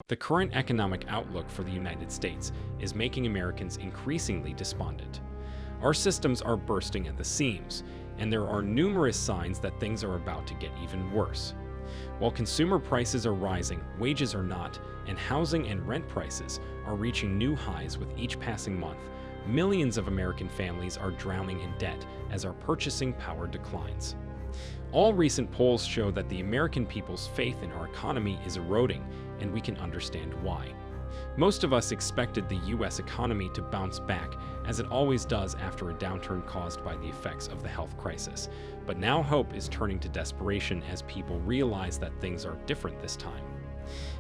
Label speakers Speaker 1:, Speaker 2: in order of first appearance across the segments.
Speaker 1: The current economic outlook for the United States is making Americans increasingly despondent. Our systems are bursting at the seams, and there are numerous signs that things are about to get even worse. While consumer prices are rising, wages are not, and housing and rent prices are reaching new highs with each passing month, millions of American families are drowning in debt as our purchasing power declines. All recent polls show that the American people's faith in our economy is eroding, and we can understand why. Most of us expected the U.S. economy to bounce back, as it always does after a downturn caused by the effects of the health crisis. But now hope is turning to desperation as people realize that things are different this time.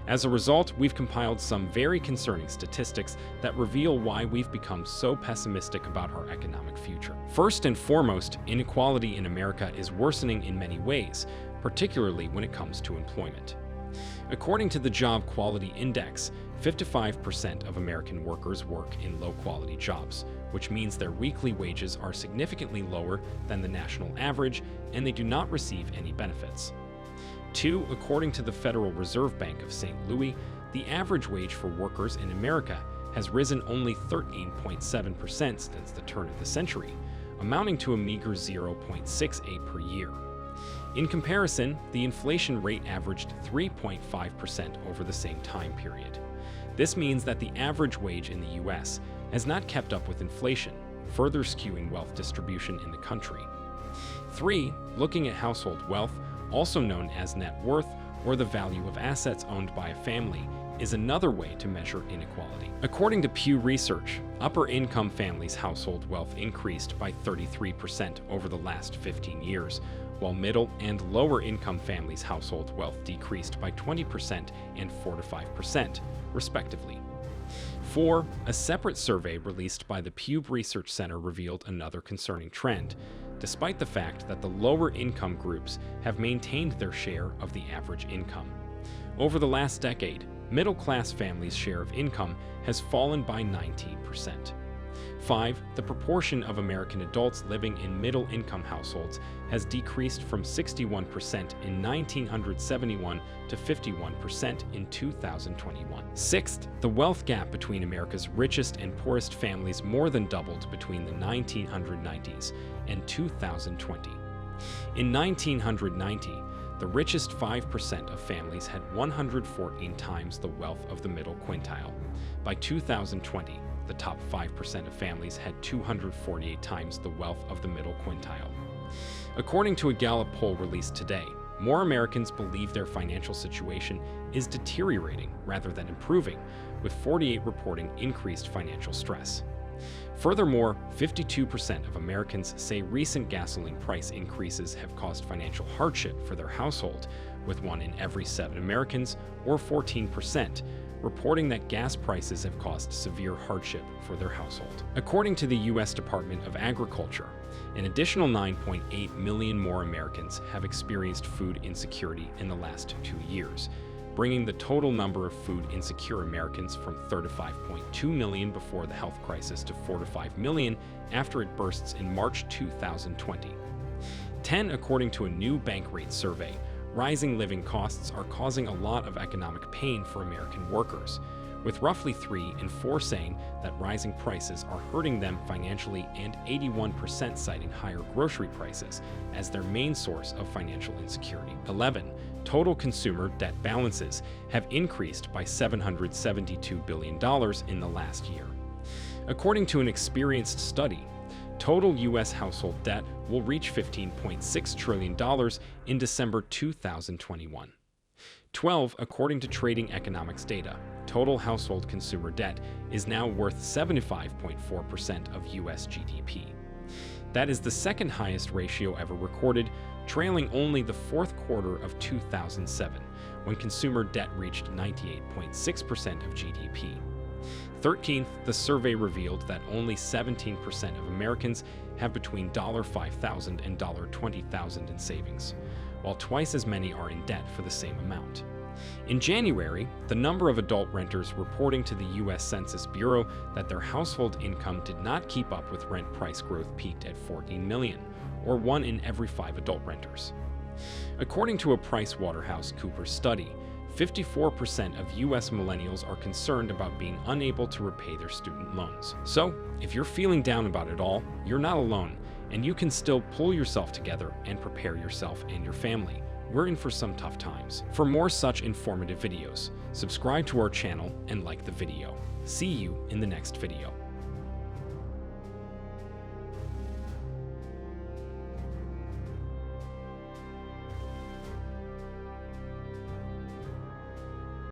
Speaker 1: As a result, we've compiled some very concerning statistics that reveal why we've become so pessimistic about our economic future. First and foremost, inequality in America is worsening in many ways, particularly when it comes to employment. According to the Job Quality Index, 55% of American workers work in low-quality jobs, which means their weekly wages are significantly lower than the national average, and they do not receive any benefits. 2. According to the Federal Reserve Bank of St. Louis, the average wage for workers in America has risen only 13.7% since the turn of the century, amounting to a meager 0.68 per year. In comparison, the inflation rate averaged 3.5% over the same time period. This means that the average wage in the U.S. has not kept up with inflation, further skewing wealth distribution in the country. 3. Looking at household wealth, also known as net worth or the value of assets owned by a family, is another way to measure inequality. According to Pew Research, upper-income families' household wealth increased by 33% over the last 15 years, while middle and lower-income families' household wealth decreased by 20% and 4% to 5%, respectively. 4. A separate survey released by the Pew Research Center revealed another concerning trend, despite the fact that the lower-income groups have maintained their share of the average income. Over the last decade, middle-class families' share of income has fallen by 19%. 5. The proportion of American adults living in middle-income households has decreased from 61% in 1971 to 51% in 2021. 6. The wealth gap between America's richest and poorest families more than doubled between the 1990s and 2020. In 1990, the richest 5% of families had 114 times the wealth of the middle quintile. By 2020, the top 5% of families had 248 times the wealth of the middle quintile. According to a Gallup poll released today, more Americans believe their financial situation is deteriorating rather than improving, with 48 reporting increased financial stress. Furthermore, 52% of Americans say recent gasoline price increases have caused financial hardship for their household, with 1 in every 7 Americans, or 14%, reporting that gas prices have caused severe hardship for their household. According to the U.S. Department of Agriculture, an additional 9.8 million more Americans have experienced food insecurity in the last 2 years, bringing the total number of food insecure Americans from 35.2 million before the health crisis to 45 million after it bursts in March 2020. 10. According to a new bank rate survey, rising living costs are causing a lot of economic pain for American workers, with roughly 3 in 4 saying that rising prices are hurting them financially and 81% citing higher grocery prices as their main source of financial insecurity. 11. Total consumer debt balances have increased by $772 billion in the last year. According to an experienced study, total U.S. household debt will reach $15.6 trillion in December 2021. 12. According to Trading Economics data, total household consumer debt is now worth 75.4% of U.S. GDP. That is the second highest ratio ever recorded, trailing only the fourth quarter of 2007, when consumer debt reached 98.6% of GDP. 13th, the survey revealed that only 17% of Americans have between $5,000 and $20,000 in savings, while twice as many are in debt for the same amount. In January, the number of adult renters reporting to the U.S. Census Bureau that their household income did not keep up with rent price growth peaked at 14 million, or 1 in every 5 adult renters. According to a PricewaterhouseCoopers study, 54% of US millennials are concerned about being unable to repay their student loans. So, if you're feeling down about it all, you're not alone, and you can still pull yourself together and prepare yourself and your family. We're in for some tough times. For more such informative videos, subscribe to our channel and like the video. See you in the next video.